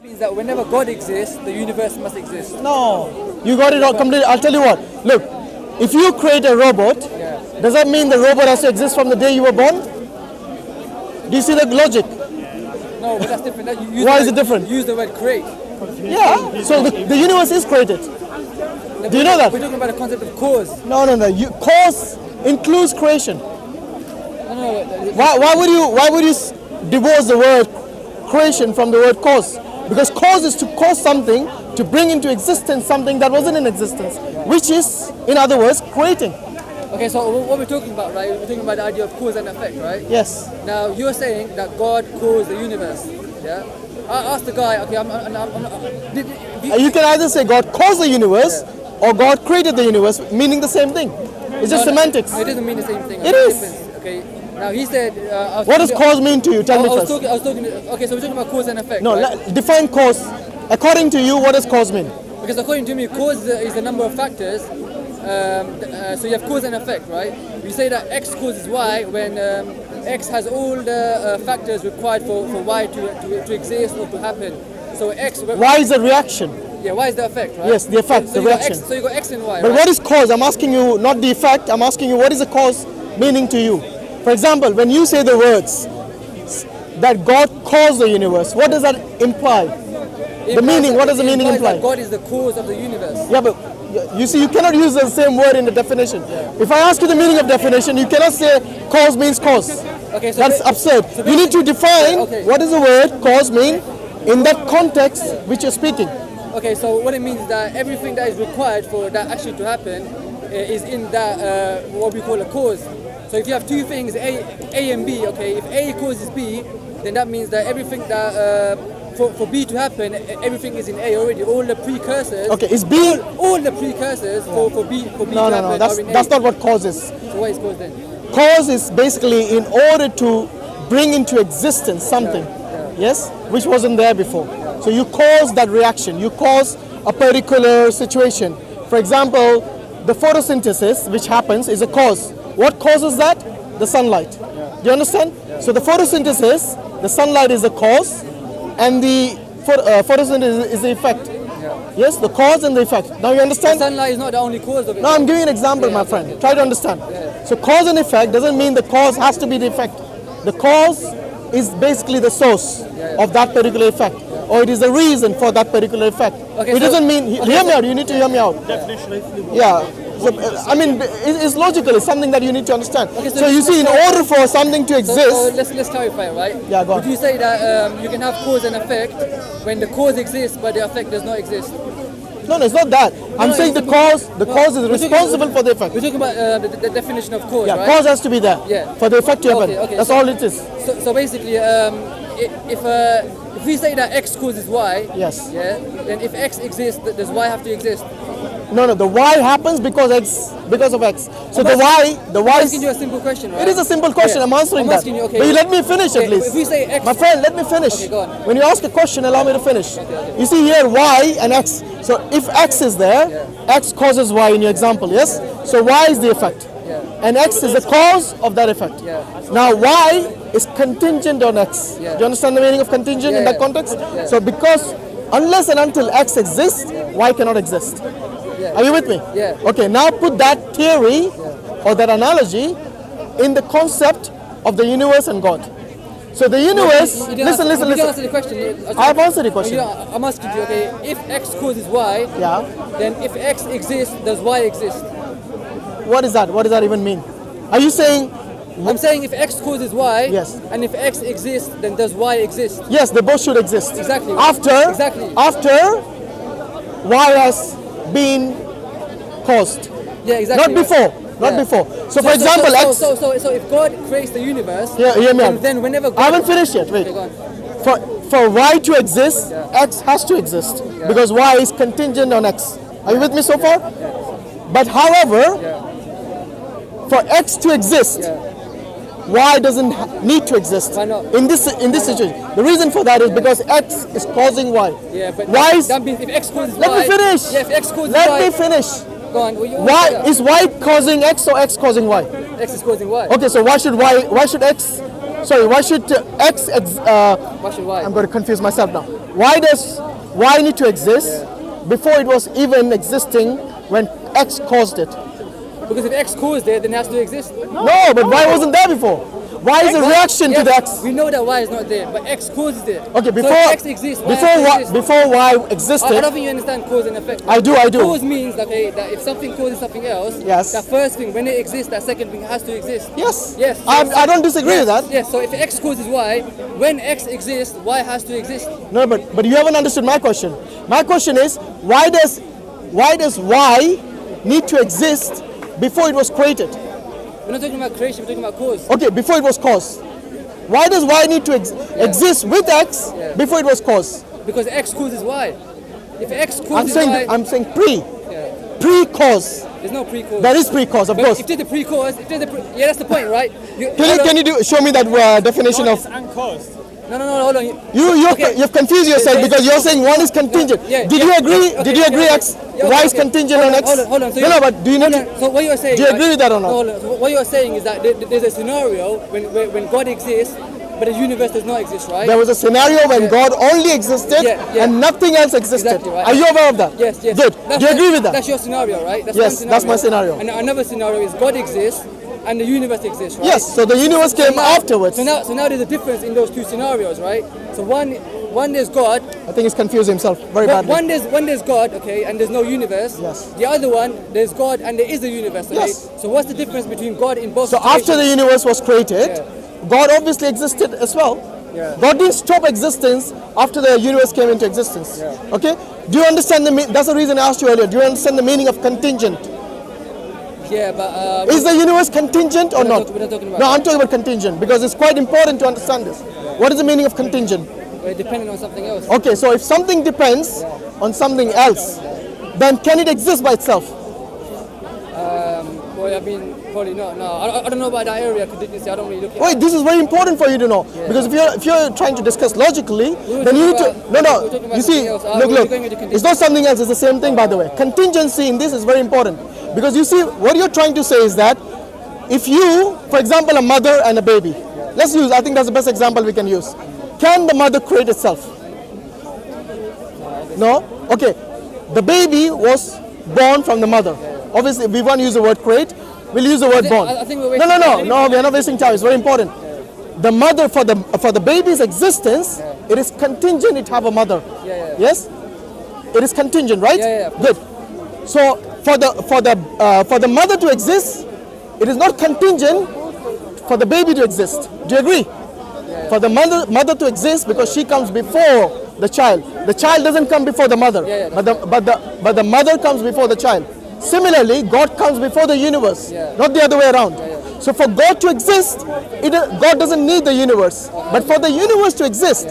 Means that whenever God exists, the universe must exist. No, you got it all completely. I'll tell you what. Look, if you create a robot, does that mean the robot has to exist from the day you were born? Do you see the logic? No, but that's different. Why is it different? Use the word create. Yeah, so the universe is created. Do you know that? We're talking about the concept of cause. No. Cause includes creation. No. Why would you divorce the word creation from the word cause? Because cause is to cause something, to bring into existence something that wasn't in existence, which is, in other words, creating. Okay, so what we're talking about, right? We're talking about the idea of cause and effect, right? Yes. Now you're saying that God caused the universe. Yeah. I asked the guy. Okay, You can either say God caused the universe or God created the universe, meaning the same thing. It's just semantics. No, it doesn't mean the same thing. It is. Okay. Now he said. What does cause mean to you? Tell me first. I was talking. Okay, so we're talking about cause and effect. No, right? define cause. According to you, what does cause mean? Because according to me, cause is the number of factors. So you have cause and effect, right? You say that X causes Y when X has all the factors required for Y to exist or to happen. So X. Y is the reaction. Yeah, Y is the effect, right? Yes, the effect, so the reaction. So you got X and Y. But right? what is cause? I'm asking you not the effect. I'm asking you what is the cause meaning to you? For example, when you say the words that God caused the universe, what does that imply? The meaning, what does the meaning imply? That God is the cause of the universe. Yeah, but you see, you cannot use the same word in the definition. If I ask you the meaning of definition, you cannot say cause means cause. Okay, so that's absurd. So you need to define what does the word cause mean in that context which you're speaking. Okay, so what it means is that everything that is required for that action to happen is in that what we call a cause. So if you have two things, A and B, okay, if A causes B, then that means that everything that for B to happen, everything is in A already. All the precursors. Okay, is B all the precursors for B to happen? No, that's not what cause is. So what is cause then? Cause is basically in order to bring into existence something, yes, which wasn't there before. So you cause that reaction. You cause a particular situation. For example, the photosynthesis which happens is a cause. What causes that? The sunlight. Do you understand? So the photosynthesis, the sunlight is the cause, and the photosynthesis is the effect. Yes, the cause and the effect. Now you understand? The sunlight is not the only cause of it. No, I'm giving an example, my friend. Try to understand. So cause and effect doesn't mean the cause has to be the effect. The cause is basically the source of that particular effect, or it is the reason for that particular effect. Okay, it doesn't mean, hear me out, you need to hear me out. Yeah. So, I mean, it's logical. It's something that you need to understand. Okay, so you see, in order for something to exist... So let's clarify, right? Yeah, go on. Would you say that you can have cause and effect when the cause exists but the effect does not exist? No, it's not that. I'm saying the cause is responsible for the effect. We're talking about the definition of cause, right? Cause has to be there for the effect to happen. That's all it is. So basically, if we say that X causes Y, then if X exists, does Y have to exist? No, the Y happens because of X. So the Y I'm asking you a simple question, right? It is a simple question. I'm answering that. You, but you let me finish at least. If we say X, my friend, let me finish. Okay, go on. When you ask a question, allow me to finish. You see here Y and X. So if X is there, X causes Y in your example, yes? So Y is the effect. And X is the cause of that effect. Now Y is contingent on X. Do you understand the meaning of contingent in that context? So because unless and until X exists, Y cannot exist. Are you with me? Yeah. Okay, now put that theory or that analogy in the concept of the universe and God. So the universe, listen. You didn't answer the question. I have answered the question. I'm asking you, okay, if X causes Y, then if X exists, does Y exist? What is that? What does that even mean? Are you saying... I'm saying if X causes Y, yes, and if X exists, then does Y exist? Yes, they both should exist. Exactly. After Y has been caused. Yeah, exactly. Not before. Not before. So for example, X. So if God creates the universe, then whenever God... I haven't finished yet. Wait. For Y to exist, X has to exist because Y is contingent on X. Are you with me so far? But however, for X to exist, Y doesn't need to exist. Why not? In this situation. The reason for that is because X is causing Y. Yeah, but that means if X causes let Y... me finish. Yeah, if X causes let Y... me finish. Go on. Why is Y causing X or X causing Y? X is causing Y. Okay, so why should X... Sorry, why should X... why should Y? I'm going to confuse myself now. why does Y need to exist before it was even existing when X caused it? Because if X caused it, then it has to exist. No, but Y wasn't there before. Y is a reaction to the X. We know that Y is not there, but X causes it. Okay, so if X exists, Y has to exist. before Y existed. I don't think you understand cause and effect. I do. Cause means that if something causes something else, yes, that first thing, when it exists, that second thing has to exist. Yes. Yes. I don't disagree with that. Yes. So if X causes Y, when X exists, Y has to exist. No, but you haven't understood my question. My question is, why does Y need to exist before it was created? We're not talking about creation, we're talking about cause. Okay, before it was caused. Why does Y need to exist with X before it was caused? Because X causes Y. If X causes Y... I'm saying pre-cause. There's no pre-cause. There is pre-cause, of course. If there's a pre-cause, yeah, that's the point, right? Can you show me that definition of... No, hold on. You've confused yourself because you're saying one is contingent. Did you agree? Did you agree X? Y is contingent on X? Hold on. So but do you know? So what you're saying? Do you agree with that or not? Hold on. So what you're saying is that there's a scenario when God exists, but the universe does not exist, right? There was a scenario when God only existed and nothing else existed. Exactly, right. Are you aware of that? Yes. Good. Do you agree with that? That's your scenario, right? Yes, that's my scenario. And another scenario is God exists and the universe exists, right? Yes, so the universe came afterwards. So now there's a difference in those two scenarios, right? So one there's God. I think he's confused himself very badly. One there's God, okay, and there's no universe. Yes. The other one, there's God and there is a universe, okay? Yes. So what's the difference between God in both So situations? after the universe was created, God obviously existed as well. Yeah. God didn't stop existence after the universe came into existence. Yeah. Okay? Do you understand that's the reason I asked you earlier. Do you understand the meaning of contingent? Yeah, but... is the universe contingent or not? We're not talking about No, I'm talking about contingent because it's quite important to understand this. What is the meaning of contingent? We're dependent on something else. Okay, so if something depends on something else, then can it exist by itself? Well, I mean, probably not. No, I don't know about that area contingency. I don't really look at it. Wait, this is very important for you to know because if you're trying to discuss logically, then you need to You see, look. It's not something else. It's the same thing, by the way. Contingency in this is very important because you see, what you're trying to say is that if you, for example, a mother and a baby, let's use. I think that's the best example we can use. Can the mother create itself? No. Okay. The baby was born from the mother. Obviously, we won't use the word create. We'll use the word born. I think we're wasting time. No. We are not wasting time. It's very important. The mother for the baby's existence, it is contingent. It have a mother. Yes. It is contingent, right? Good. So for the mother to exist, it is not contingent for the baby to exist. Do you agree? For the mother to exist because she comes before the child. The child doesn't come before the mother, but the mother comes before the child. Similarly, God comes before the universe, not the other way around. So for God to exist, God doesn't need the universe. But for the universe to exist,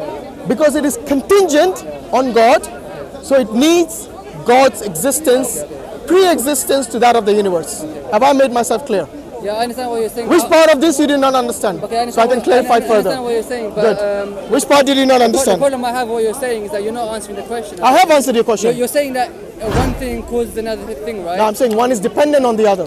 because it is contingent on God, so it needs God's existence, pre-existence to that of the universe. Have I made myself clear? Yeah, I understand what you're saying. Which part of this you did not understand? Okay, so I can clarify further. I understand what you're saying, but... Good. Which part did you not understand? The problem I have what you're saying is that you're not answering the question. I have answered your question. You're saying that one thing causes another thing, right? No, I'm saying one is dependent on the other.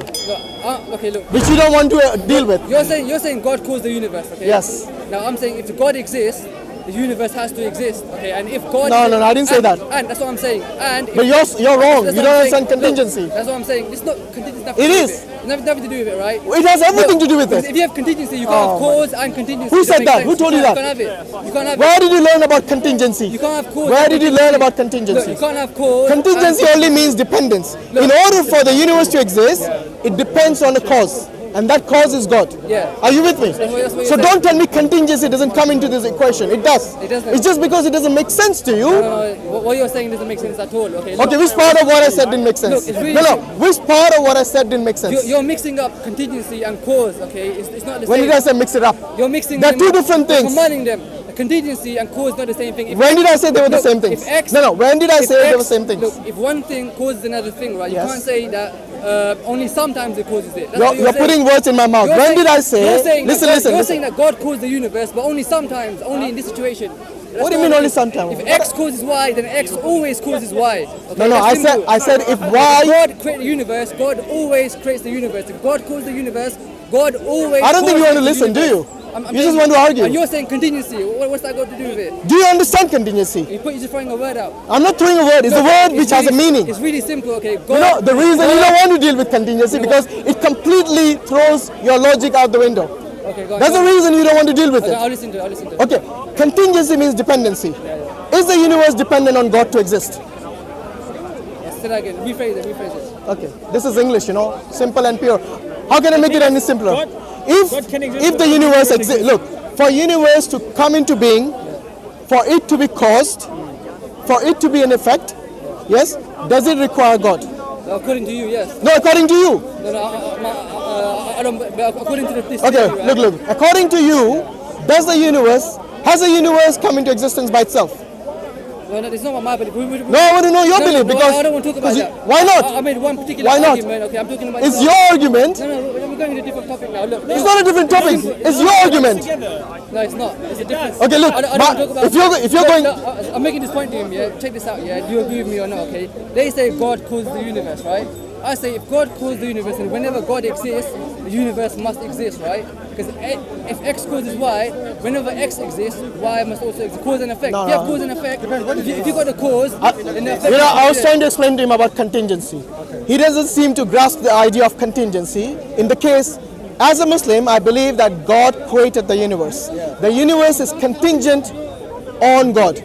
Okay, look. Which you don't want to deal with. You're saying God caused the universe, okay? Yes. Now I'm saying if God exists, the universe has to exist, okay? And if God... No, I didn't say that. And that's what I'm saying. And but you're wrong. You don't understand contingency. Look, that's what I'm saying. It's not contingency. It is. Nothing to do with it, right? It has everything to do with it. If you have contingency, you can't have cause and contingency. Who said that? Who told you that? You can't have it. You can't have Where did you learn about contingency? You can't have cause. Where did you learn about contingency? Look, you can't have cause. Contingency only means dependence. In order for the universe to exist, it depends on a cause. And that cause is God. Yeah. Are you with me? So don't tell me contingency doesn't come into this equation. It does. It doesn't. It's just because it doesn't make sense to you. No. What you're saying doesn't make sense at all. Okay, which part of what I said didn't make sense? Look, really which part of what I said didn't make sense? You're mixing up contingency and cause, okay? It's not the same. When did I say mix it up? You're mixing them. They're two different things. You're combining them. Contingency and cause not the same thing. When did I say they were the same things? When did I say they were the same things? Look, if one thing causes another thing, right? You can't say that only sometimes it causes it. You're putting words in my mouth. When did I say? Listen. You're saying that God caused the universe, but only sometimes, only in this situation. What do you mean only sometimes? If X causes Y, then X always causes Y. Okay? No. I said if Y. If God created the universe, God always creates the universe. If God caused the universe, God always. I don't think you want to listen, do you? You just want to argue. And you're saying contingency. What's that got to do with it? Do you understand contingency? You're just throwing a word out. I'm not throwing a word. It's a word which has a meaning. It's really simple, okay? The reason you don't want to deal with contingency because it completely throws your logic out the window. Okay, go on. That's the reason you don't want to deal with it. I'll listen to it. Okay, contingency means dependency. Is the universe dependent on God to exist? Yes, say that again. Rephrase it. Okay, this is English, simple and pure. How can I make it any simpler? If the universe exists, look, for universe to come into being, for it to be caused, for it to be an effect, yes, does it require God? According to you, yes. No, according to you. I don't. According to this. Okay, theory, right? look. According to you, has the universe come into existence by itself? Well, no, it's not my belief. No, I want to know your belief because. I don't want to talk about that. Why not? I made one particular Why not? argument. Okay, I'm talking about. It's your argument. No, we're going to a different topic now. Look, It's not a different topic. It's your argument. No, it's not. It's a different. Okay, look. I don't talk about. If you're going, I'm making this point to him. Yeah, check this out. Yeah, do you agree with me or not? Okay. They say God caused the universe, right? I say if God caused the universe, and whenever God exists, the universe must exist, right? Because if X causes Y, whenever X exists, Y must also exist. Cause and effect. If you have cause and effect, if you got a cause, then the effect. I was trying to explain to him about contingency. He doesn't seem to grasp the idea of contingency. In the case, as a Muslim, I believe that God created the universe. The universe is contingent on God.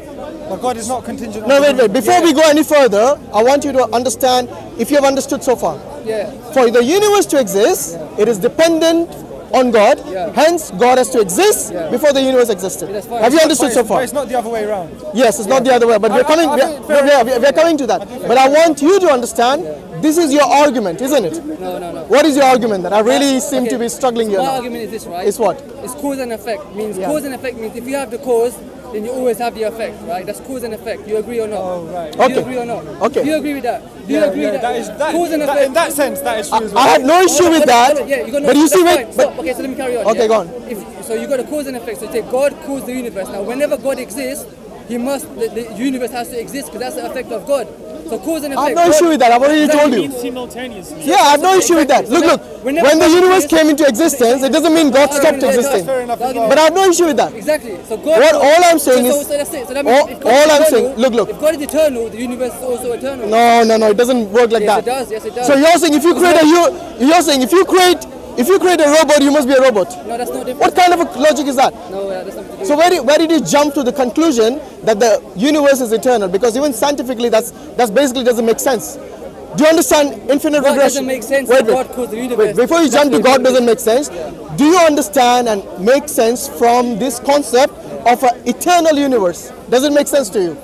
But God is not contingent. No, wait. Before we go any further, I want you to understand, if you have understood so far. Yeah. For the universe to exist, it is dependent on God. Hence, God has to exist before the universe existed. Have you understood so far? But it's not the other way around. Yes, it's not the other way. But we're coming to that. But I want you to understand, this is your argument, isn't it? No. What is your argument then? I really seem to be struggling here My now. argument is this, right? It's what? It's cause and effect. Cause and effect means if you have the cause, then you always have the effect, right? That's cause and effect. You agree or not? Oh, right. Do you agree or not? Okay. Do you agree with that? Do you agree with that? Cause and effect. In that sense, that is true as well. I have no issue with that. Yeah, you got no, but you see, that's wait. fine. Stop. Okay, so let me carry on. Okay, go on. So you got a cause and effect. So you say God caused the universe. Now, whenever God exists, the universe has to exist because that's the effect of God. So cause and effect. I have no issue with that. I've already told you. Simultaneously. Yeah, I have no issue with that. Look. When the universe came into existence, it doesn't mean God stopped existing. Fair enough as well. But I have no issue with that. Exactly. So God. All I'm saying is. So that's it. So that means if God All is I'm eternal, saying. Look. If God is eternal, the universe is also eternal. No. It doesn't work like that. Yes, it does. So you're saying if you create a robot, you must be a robot. No, that's not different. What kind of a logic is that? No, that's not to do. So where did you jump to the conclusion that the universe is eternal? Because even scientifically, that's basically doesn't make sense. Do you understand infinite God regression? doesn't make sense. Wait. God caused the universe. Before you jump to God doesn't make sense, do you understand and make sense from this concept of an eternal universe? Does it make sense to you?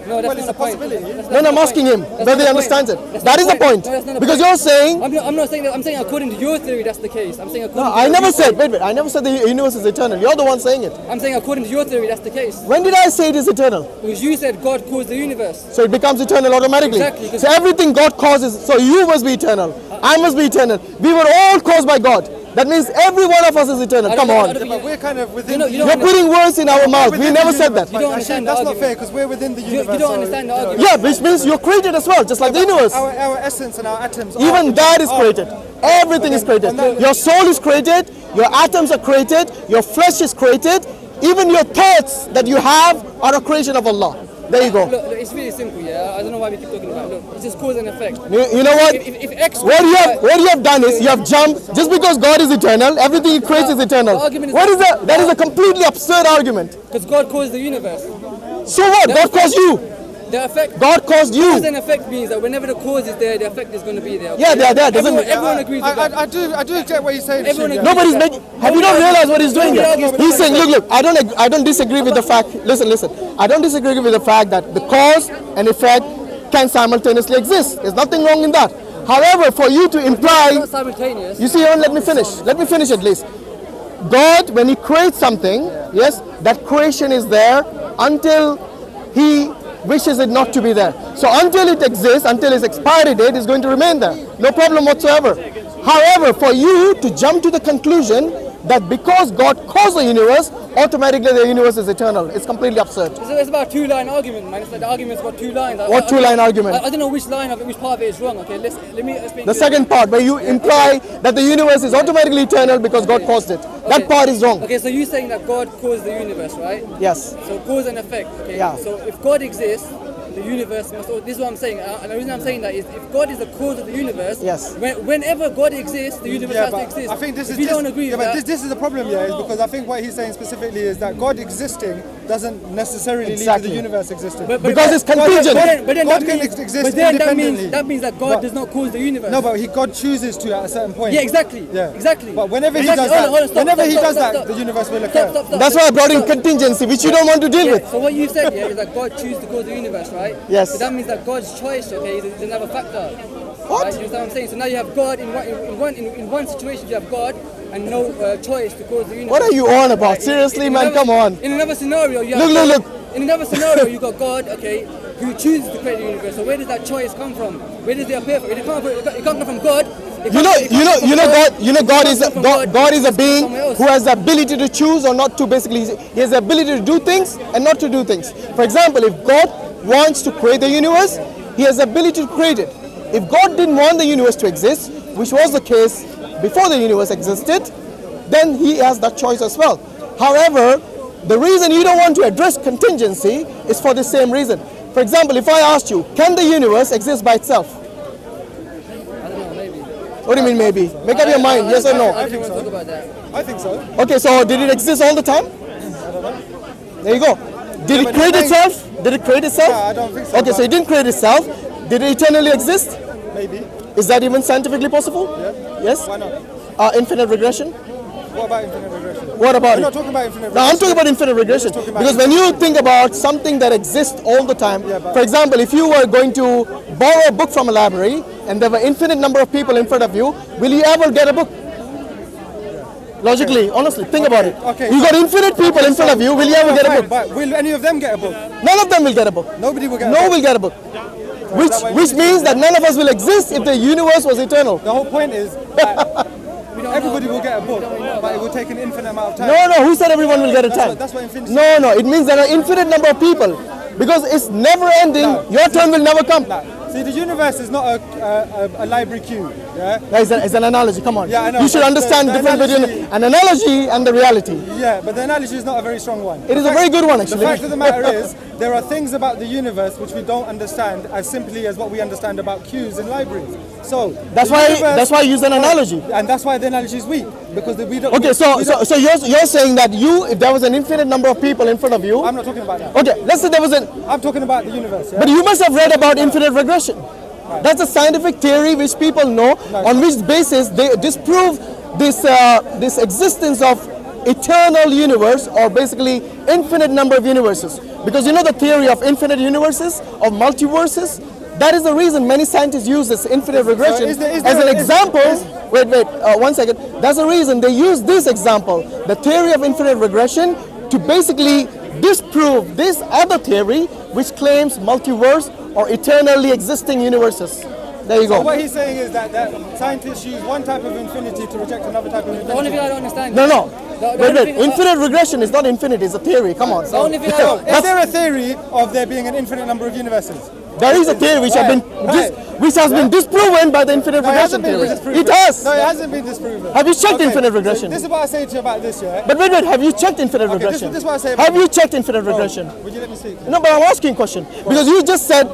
No, that's Well, it's not a the point. possibility. No, I'm asking him whether he understands it. That is the point. No, that's not the Because point. you're saying. I'm not saying that. I'm saying according to your theory, that's the case. I'm saying according. I never said. Wait. I never said the universe is eternal. You're the one saying it. I'm saying according to your theory, that's the case. When did I say it is eternal? Because you said God caused the universe. So it becomes eternal automatically. Exactly. So everything God causes. So you must be eternal. I must be eternal. We were all caused by God. That means every one of us is eternal. Come on. But we're kind of within. You're putting words in our mouth. We never said that. You don't understand That's the not argument. fair because we're within the universe. You don't understand the argument. Yeah, which means you're created as well, just like the universe. Our essence and our atoms. Even that is created. Everything is created. Your soul is created. Your atoms are created. Your flesh is created. Even your thoughts that you have are a creation of Allah. There you go. Look, it's really simple, yeah. I don't know why we keep talking about it. Look, it's just cause and effect. You know what? If X What you have done is you have jumped. Just because God is eternal, everything He creates is eternal. The argument is What is that? That is a completely absurd argument. Because God caused the universe. So what? God caused you. The effect. God caused Cause you. and effect means that whenever the cause is there, the effect is going to be there. Okay? Yeah, they are there. Doesn't Everyone agrees with that. I do get what you're saying. Everyone Hashim, agrees. Nobody's making. Have you not realized what he's doing here? He's saying, look. I don't disagree with the fact. Listen. I don't disagree with the fact that the cause and effect can simultaneously exist. There's nothing wrong in that. However, for you to It's imply, not simultaneous. you see, let me finish. Let me finish at least. God, when He creates something, yes, that creation is there until He wishes it not to be there. So until it exists, until its expiry date, is going to remain there. No problem whatsoever. However, for you to jump to the conclusion that because God caused the universe, automatically the universe is eternal, it's completely absurd. It's about a two-line argument, man. It's like the argument's got two lines. What two-line argument? I don't know which line of it, which part of it is wrong. Okay, let me explain. The second part, where you imply that the universe is automatically eternal because God caused it. That part is wrong. Okay, so you're saying that God caused the universe, right? Yes. So cause and effect. Okay. Yeah. So if God exists, the universe must. This is what I'm saying, and the reason I'm saying that is, if God is the cause of the universe, Yes. Whenever God exists, the universe has to exist. I think this if is you don't agree with that, this is the problem, is because I think what he's saying specifically is that God existing doesn't necessarily lead to the universe existing. Because it's contingent. But then God that can means, exist but then independently. that means that God does not cause the universe. No, but God chooses to at a certain point. Yeah, exactly. Yeah. Exactly. But whenever Exactly. he does Hold on, that, stop, the universe will occur. Stop. That's why I brought in contingency, which you don't want to deal Yeah, with. so what you said, is that God chooses to cause the universe, right? Yes. So that means that God's choice, okay, is another factor. What? Right? You understand what I'm saying? So now you have God in one situation, you have God and no choice to cause the universe. What are you on about? Right? Seriously, man, come on. In another scenario, you have Look. In another scenario, you got God, okay, who chooses to create the universe. So where does that choice come from? Where does it appear from? It can't come from God. God is a being who has the ability to choose or not to. Basically, he has the ability to do things and not to do things. For example, if God wants to create the universe, he has the ability to create it. If God didn't want the universe to exist, which was the case before the universe existed, then he has that choice as well. However, the reason you don't want to address contingency is for the same reason. For example, if I asked you, can the universe exist by itself? I don't know, maybe. What do you mean maybe? Make up your mind, yes or no? I think so. Talk about that. I think so. Okay, so did it exist all the time? There you go. Did it create itself? Did it create itself? Yeah, I don't think so. Okay, so it didn't create itself. Did it eternally exist? Maybe. Is that even scientifically possible? Yeah. Yes? Why not? Infinite regression? What about infinite regression? What about We're it? not talking about infinite regression. No, I'm talking about infinite regression. talking about Because when you think about something that exists all the time, but- for example, if you were going to borrow a book from a library and there were infinite number of people in front of you, will you ever get a book? Logically, honestly, think about it. Okay. You got infinite people in front of you, will you ever get a book? But will any of them get a book? None of them will get a book. Nobody will get a No book. will get a book. Which means that none of us will exist if the universe was eternal. The whole point is that everybody will get a book, but it will take an infinite amount of time. No, who said everyone will get a time? That's what infinity. No, it means there are infinite number of people. Because it's never ending, your turn will never come. See, the universe is not a library queue. Yeah. It's an analogy, come on. Yeah, I know, You should but understand the the difference analogy- between an analogy and the reality. Yeah, but the analogy is not a very strong one. It is a very good one, actually. The fact of the matter is, there are things about the universe which we don't understand as simply as what we understand about queues in libraries. So That's the why I use an analogy. and that's why the analogy is weak, because we don't. Okay, we don't- so you're saying that if there was an infinite number of people in front of you. I'm not talking about that. Okay, let's say there was I'm talking about the universe. Yeah? But you must have read about infinite regression. That's a scientific theory which people know, on which basis they disprove this existence of eternal universe, or basically infinite number of universes. Because you know the theory of infinite universes, of multiverses? That is the reason many scientists use this infinite regression is there as an example. Wait, 1 second. That's the reason they use this example, the theory of infinite regression, to basically disprove this other theory which claims multiverse or eternally existing universes. There you So go. what he's saying is that scientists use one type of infinity to reject another type of The only infinity. thing I don't understand. No. The Wait. only thing- Infinite regression is not infinite, it's a theory. Come on. The only thing I So, don't. is there a theory of there being an infinite number of universes? There is a theory which has been disproven by the infinite No, it regression hasn't been theory. disproven. It has. No, it hasn't been disproven. Have you checked Okay, infinite so regression? this is what I say to you about this, yeah? But wait, have you checked infinite Okay, regression? this is what I say about Have you checked infinite regression? Would you let me speak? No, but I'm asking a question. Because you just said,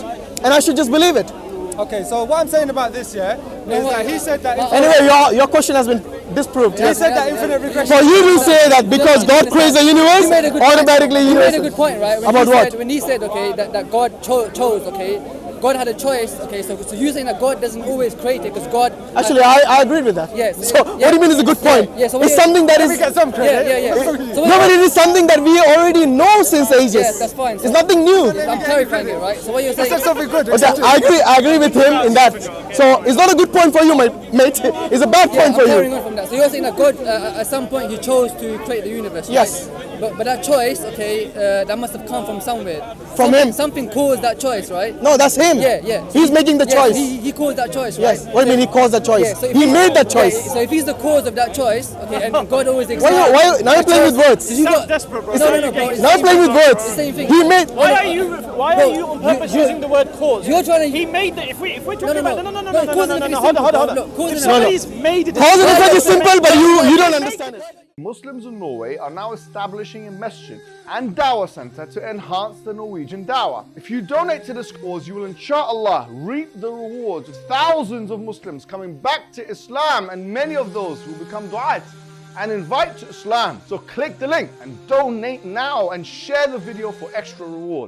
and I should just believe it. Okay, so what I'm saying about this, yeah, is that he said that. Anyway, your question has been disproved. He Yes. said that infinite regression. For you to say that because God creates the universe, You made a good point. automatically You universe. made a good point, right? About what? When he said, okay, that God chose, okay, God had a choice, okay, so you're saying that God doesn't always create it because God. Actually, I agree with that. Yes. So what do you mean is a good point? Yeah, so it's something that is. We get some credit. Yeah. So No, but it is something that we already know since ages. Yes, that's fine. It's nothing new. I'm clarifying it, right? So what you're He said saying. something good. Okay, I agree with him in that. So it's not a good point for you, my mate. It's a bad Yeah, point for I'm carrying you. on from that. So you're saying that God, at some point, He chose to create the universe, right? Yes. But that choice, okay, that must have come from somewhere. From something, him. Something caused that choice, right? No, that's him. Yeah. He's making the Yeah, choice. He caused that choice, right? Yes. What do you mean he caused the choice? Yeah, so if He made that choice. Yeah, so if He's the cause of that choice, okay, and God always exists. Now you're playing with words. You got, desperate, bro. No, bro. it's the Now same playing thing. with It's the words. same thing. He made. Why are you on purpose using the word cause? You're trying to. He made the. If we're talking No. about No, cause and effect is hold simple, on. bro. Look, cause If and somebody's made a Cause and effect is decision- simple, but you don't understand it. Muslims in Norway are now establishing a masjid and Dawah center to enhance the Norwegian Dawah. If you donate to this cause, you will inshallah reap the rewards of thousands of Muslims coming back to Islam, and many of those will become du'at and invite to Islam. So click the link and donate now and share the video for extra reward.